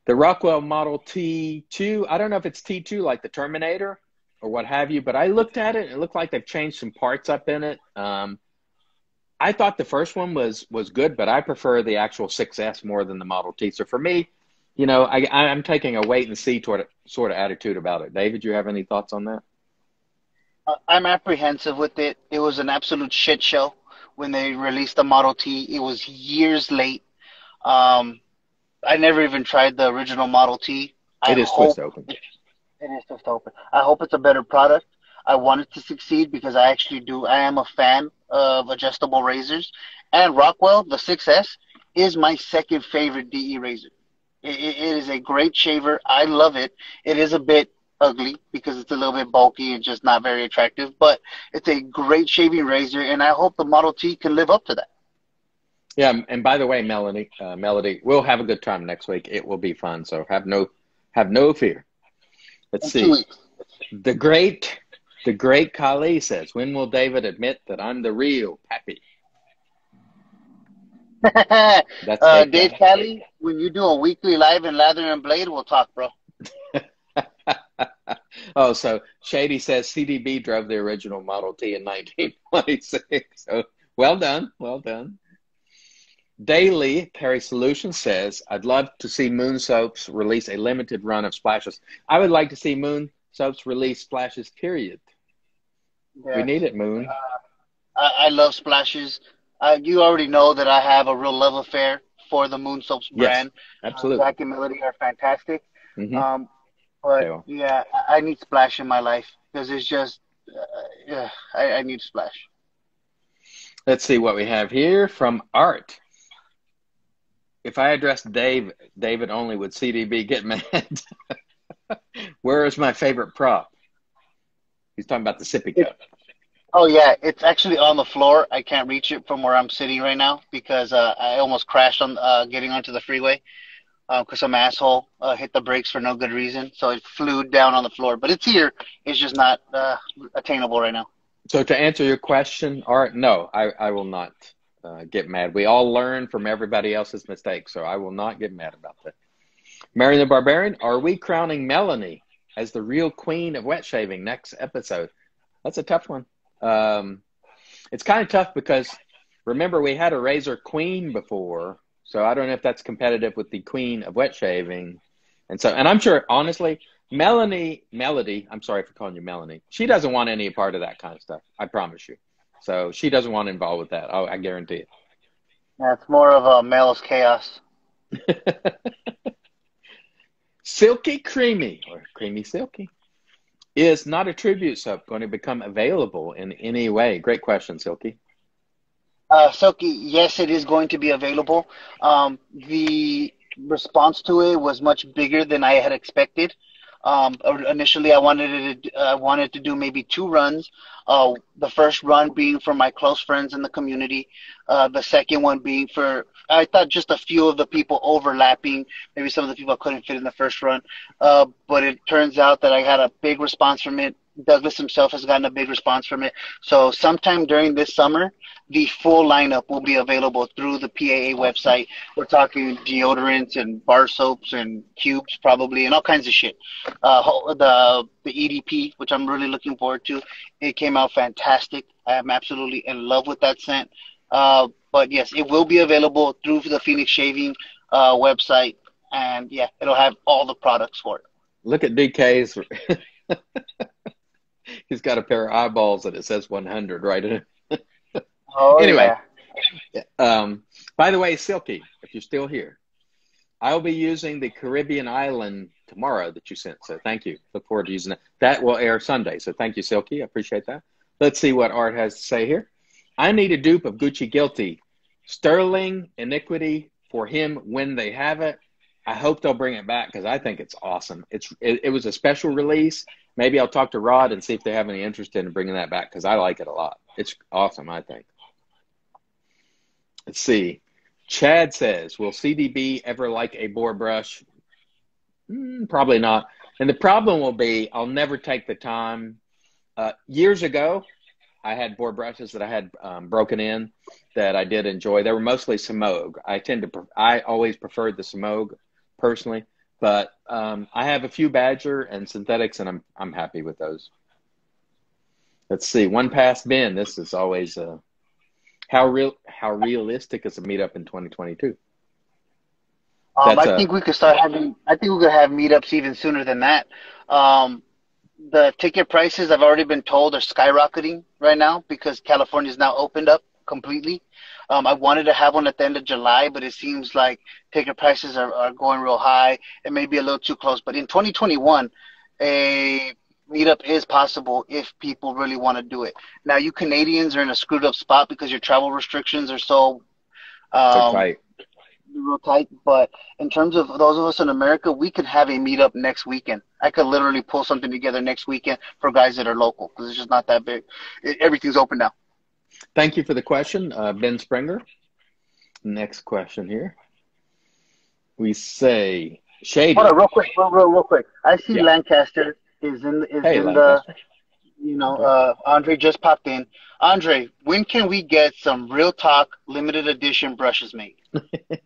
The Rockwell Model T2, I don't know if it's T2 like the Terminator or what have you, but I looked at it. It looked like they've changed some parts up in it. I thought the first one was good, but I prefer the actual 6S more than the Model T. So for me, you know, I'm taking a wait and see sort of attitude about it. David, do you have any thoughts on that? I'm apprehensive with it. It was an absolute shit show when they released the Model T. It was years late. Um, I never even tried the original Model T. I It is twist hope open. it is just open. I hope it's a better product. I want it to succeed because I actually do. I am a fan of adjustable razors, and Rockwell, the 6S, is my second favorite DE razor. It is a great shaver. I love it. It is a bit ugly because it's a little bit bulky and just not very attractive, but it's a great shaving razor, and I hope the Model T can live up to that. Yeah, and by the way, Melody, we'll have a good time next week. It will be fun, so have no fear. Let's In 2 weeks. see. The great the great Kali says, when will David admit that I'm the real Pappy? That's Dave Dave Kali. Cali, when you do a weekly live in Lather and Blade, we'll talk, bro. Oh, so Shady says CDB drove the original Model T in 1926. So well done, well done. Daily Carry Solutions says, I'd love to see Moon Soaps release a limited run of splashes. I would like to see Moon Soaps release splashes, period. We Yes. need it, Moon. I love splashes. You already know that I have a real love affair for the Moon Soaps Yes, brand. absolutely. Zach and Melody are fantastic. Mm-hmm. Um, They but are. yeah, I need splash in my life because it's just, yeah, I need splash. Let's see what we have here from Art. If I addressed David only, would CDB get mad? Where is my favorite prop? He's talking about the sippy It, cup. oh yeah, it's actually on the floor. I can't reach it from where I'm sitting right now because I almost crashed on getting onto the freeway because some asshole hit the brakes for no good reason. So it flew down on the floor. But it's here. It's just not attainable right now. So to answer your question, Art, no, I will not get mad. We all learn from everybody else's mistakes, so I will not get mad about that. Marion the Barbarian, are we crowning Melanie as the real queen of wet shaving next episode? That's a tough one. It's kind of tough because remember we had a razor queen before, so I don't know if that's competitive with the queen of wet shaving. And I'm sure, honestly, Melody, I'm sorry for calling you Melanie. She doesn't want any part of that kind of stuff. I promise you. So she doesn't want to involve with that. I guarantee Yeah, it's more of a male's chaos. it. Silky Creamy, or Creamy Silky, is not a tribute soap going to become available in any way? Great question, Silky. Silky, yes, it is going to be available. The response to it was much bigger than I had expected. Initially, I wanted to do maybe 2 runs. The first run being for my close friends in the community. The second one being for I thought just a few of the people overlapping. Maybe some of the people couldn't fit in the first run. But it turns out that I had a big response from it. Douglas himself has gotten a big response from it. So sometime during this summer, the full lineup will be available through the PAA Awesome. website. We're talking deodorants and bar soaps and cubes probably and all kinds of shit. The EDP, which I'm really looking forward to, it came out fantastic. I am absolutely in love with that scent. But yes, it will be available through the Phoenix Shaving website, and yeah, it'll have all the products for it. Look at DK's. He's got a pair of eyeballs that it says 100 right in it. Oh Anyway, yeah. by the way, Silky, if you're still here, I'll be using the Caribbean island tomorrow that you sent. So thank you. Look forward to using it. That will air Sunday. So thank you, Silky. I appreciate that. Let's see what Art has to say here. I need a dupe of Gucci Guilty. Sterling Iniquity for him when they have it. I hope they'll bring it back because I think it's awesome. It was a special release. Maybe I'll talk to Rod and see if they have any interest in bringing that back because I like it a lot. It's awesome, I think. Let's see. Chad says, will CDB ever like a bore brush? Probably not. And the problem will be I'll never take the time. Years ago, I had bore brushes that I had broken in that I did enjoy. They were mostly Semogue. I always preferred the Semogue personally, but I have a few Badger and synthetics, and I'm happy with those. Let's see. One past Ben. This is always how realistic is a meetup in 2022? That's I think we could start having. I think we could have meetups even sooner than that. Um, the ticket prices I've already been told are skyrocketing right now because California's now opened up completely. I wanted to have one at the end of July, but it seems like ticket prices are going real high. It may be a little too close. But in 2021, a meetup is possible if people really want to do it. Now, you Canadians are in a screwed up spot because your travel restrictions are so So um, tight. real tight. But in terms of those of us in America, we could have a meetup next weekend. I could literally pull something together next weekend for guys that are local because it's just not that big. Everything's open now. Thank you for the question, Ben Springer. Next question here. We say Hold Shady. on, real quick. I see Yeah. Lancaster is Hey, in the Lancaster. Okay. Andre just popped in. Andre, when can we get some real talk limited edition brushes made?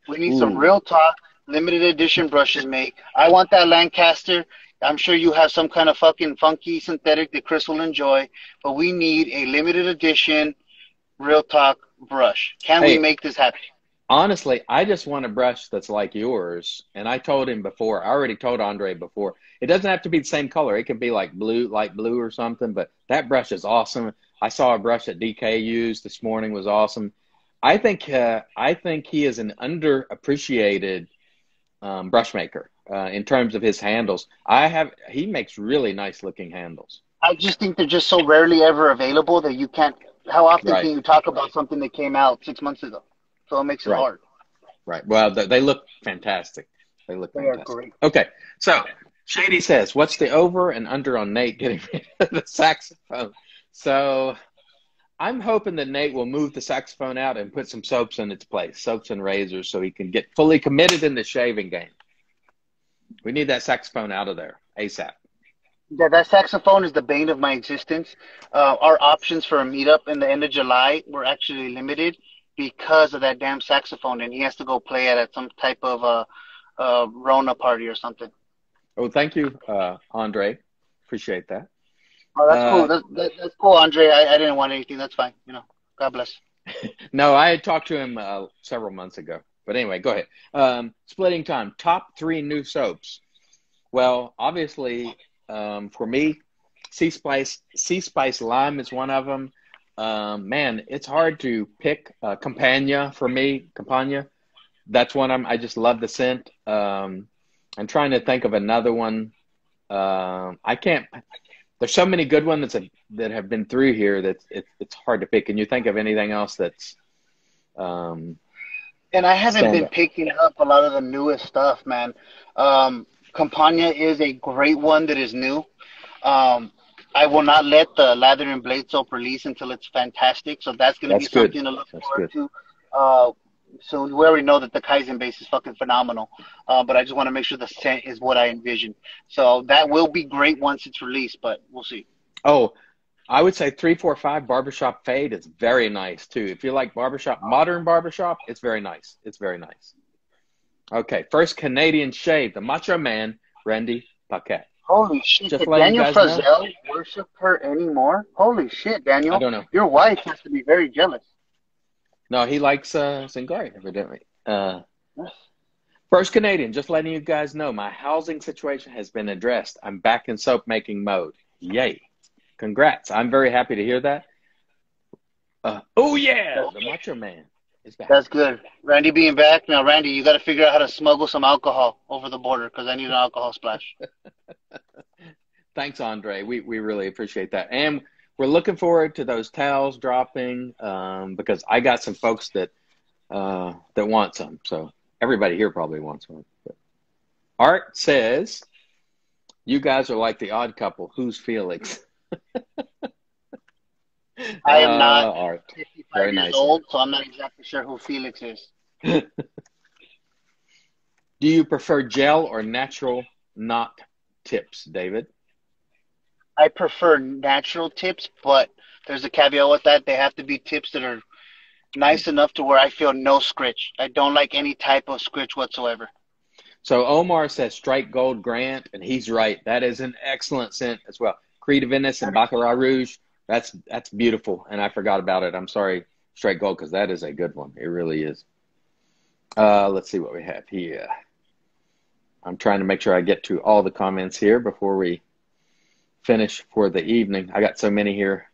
We need some Ooh. real talk limited edition brushes made. I want that Lancaster. I'm sure you have some kind of fucking funky synthetic that Chris will enjoy, but we need a limited edition real talk brush. Can we Hey, make this happen? honestly, I just want a brush that's like yours. And I told him before, I already told Andre before, it doesn't have to be the same color. It could be like blue, light blue or something, but that brush is awesome. I saw a brush that DK used this morning was awesome. I think he is an underappreciated brush maker in terms of his handles. He makes really nice looking handles. I just think they're just so rarely ever available that you can't. How often Right, can you talk about something that came out 6 months ago? So it makes it right, hard. right. Well, they look fantastic. They look They are fantastic. great. Okay, so Shady says, "What's the over and under on Nate getting rid of the saxophone?" So I'm hoping that Nate will move the saxophone out and put some soaps in its place, soaps and razors, so he can get fully committed in the shaving game. We need that saxophone out of there ASAP. That saxophone is the bane of my existence. Our options for a meetup in the end of July were actually limited because of that damn saxophone, and he has to go play it at some type of Rona party or something. Oh, thank you, Andre. Appreciate that. Oh, that's cool. Uh, That's cool, Andre. I didn't want anything. That's fine. God bless. no, I had talked to him several months ago. But anyway, go ahead. Splitting time. Top three new soaps. Well, obviously, for me, Sea Spice Lime is one of them. Man, it's hard to pick Campania for me. Campania. That's one I just love the scent. I'm trying to think of another one. I can't. There's so many good ones that have been through here that it's hard to pick. Can you think of anything else that's um, And I haven't stand been up? picking up a lot of the newest stuff, man. Campania is a great one that is new. Um, I will not let the lather and blade soap release until it's fantastic. So that's going to be That's good. something to look That's forward good. to. Uh, so we already know that the Kaizen base is fucking phenomenal. But I just want to make sure the scent is what I envision. So that will be great once it's released, but we'll see. Oh, I would say 345 Barbershop Fade is very nice too. If you like barbershop, modern barbershop, it's very nice. It's very nice. Okay, first Canadian shave, the Macho Man, Randy Paquette. Holy shit, Just did letting you Daniel guys know. Frizzell worship her anymore? Holy shit, I Daniel. don't know. Your wife has to be very jealous. No, he likes Zingari, evidently. Yes. First Canadian, just letting you guys know my housing situation has been addressed. I'm back in soap making mode. Yay. Congrats. I'm very happy to hear that. Oh, yeah. The Macho Man is back. That's good. Randy being back. Now, Randy, you got to figure out how to smuggle some alcohol over the border because I need an alcohol splash. Thanks, Andre. We really appreciate that. And we're looking forward to those towels dropping because I got some folks that want some. So everybody here probably wants one. But Art says, you guys are like the odd couple. Who's Felix? I am not Art. 55 Very years nice, old, Art. so I'm not exactly sure who Felix is. Do you prefer gel or natural knot tips, David? I prefer natural tips, but there's a caveat with that. They have to be tips that are nice enough to where I feel no scritch. I don't like any type of scritch whatsoever. So Omar says Strike Gold Grant, and he's right. That is an excellent scent as well. Creed of Venice and Baccarat Rouge, that's beautiful, and I forgot about it. I'm sorry, Strike Gold, because that is a good one. It really is. Let's see what we have here. I'm trying to make sure I get to all the comments here before we finish for the evening. I got so many here.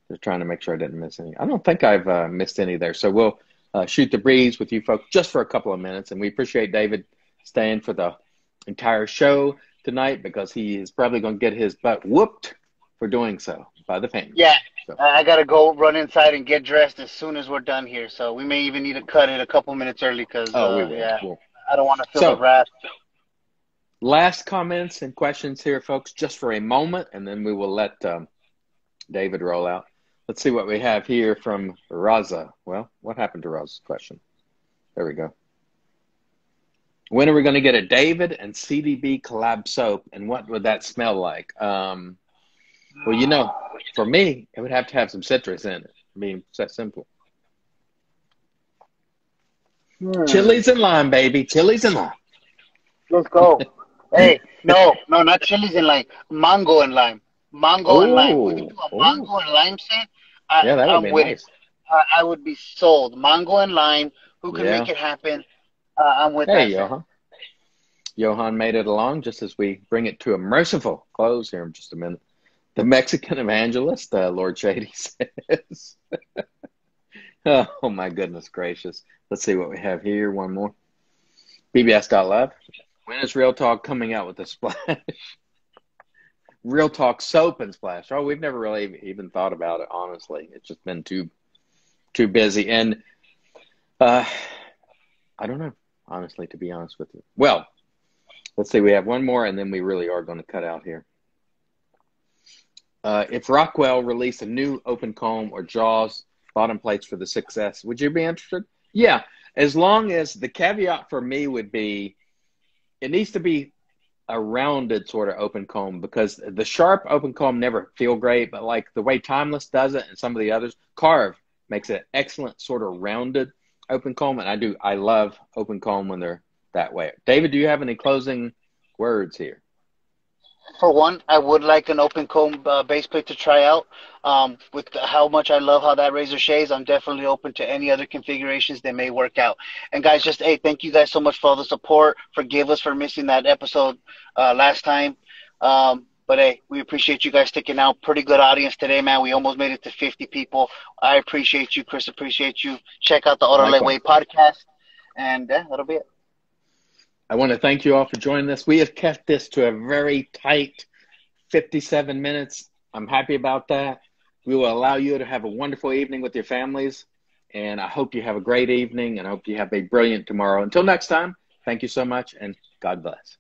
Just trying to make sure I didn't miss any. I don't think I've missed any there. So shoot the breeze with you folks just for a couple of minutes. And we appreciate David staying for the entire show tonight because he is probably going to get his butt whooped for doing so by the family. Yeah, so. I got to go run inside and get dressed as soon as we're done here. So we may even need to cut it a couple minutes early because, yeah, I don't want to feel the wrath. Last comments and questions here, folks, just for a moment, and then we will let David roll out. Let's see what we have here from Raza. Well, what happened to Raza's question? There we go. When are we going to get a David and CDB collab soap, and what would that smell like? Well, you know, for me, it would have to have some citrus in it. I mean, it's that simple. Chilies and lime, baby. Chilies and lime. Let's go. Hey, no, not chilies and lime. Mango and lime. Mango and lime. We can do a mango and lime set. Yeah, that would be nice. I would be sold. Mango and lime. Who can make it happen? I'm with that. Hey, Johan. Johan made it along just as we bring it to a merciful close here in just a minute. The Mexican evangelist, Lord Shady says. Oh, my goodness gracious. Let's see what we have here. One more. BBS.Live. When is Real Talk coming out with the splash? Real Talk soap and splash. Oh, we've never really even thought about it, honestly. It's just been too busy. And I don't know, honestly, to be honest with you. Well, let's see. We have one more, and then we really are going to cut out here. If Rockwell released a new open comb or Jaws bottom plates for the 6S, would you be interested? Yeah, as long as the caveat for me would be it needs to be a rounded sort of open comb, because the sharp open comb never feel great, but like the way Timeless does it and some of the others, Carve makes an excellent sort of rounded open comb, and I love open comb when they're that way. David, do you have any closing words here? For one, I would like an open comb base plate to try out. With how much I love how that razor shaves, I'm definitely open to any other configurations that may work out. And guys, just, hey, thank you guys so much for all the support. Forgive us for missing that episode last time. But hey, we appreciate you guys sticking out. Pretty good audience today, man. We almost made it to 50 people. I appreciate you, Chris. Appreciate you. Check out the Auto Lightweight podcast. And that'll be it. I want to thank you all for joining us. We have kept this to a very tight 57 minutes. I'm happy about that. We will allow you to have a wonderful evening with your families. And I hope you have a great evening, and I hope you have a brilliant tomorrow. Until next time, thank you so much, and God bless.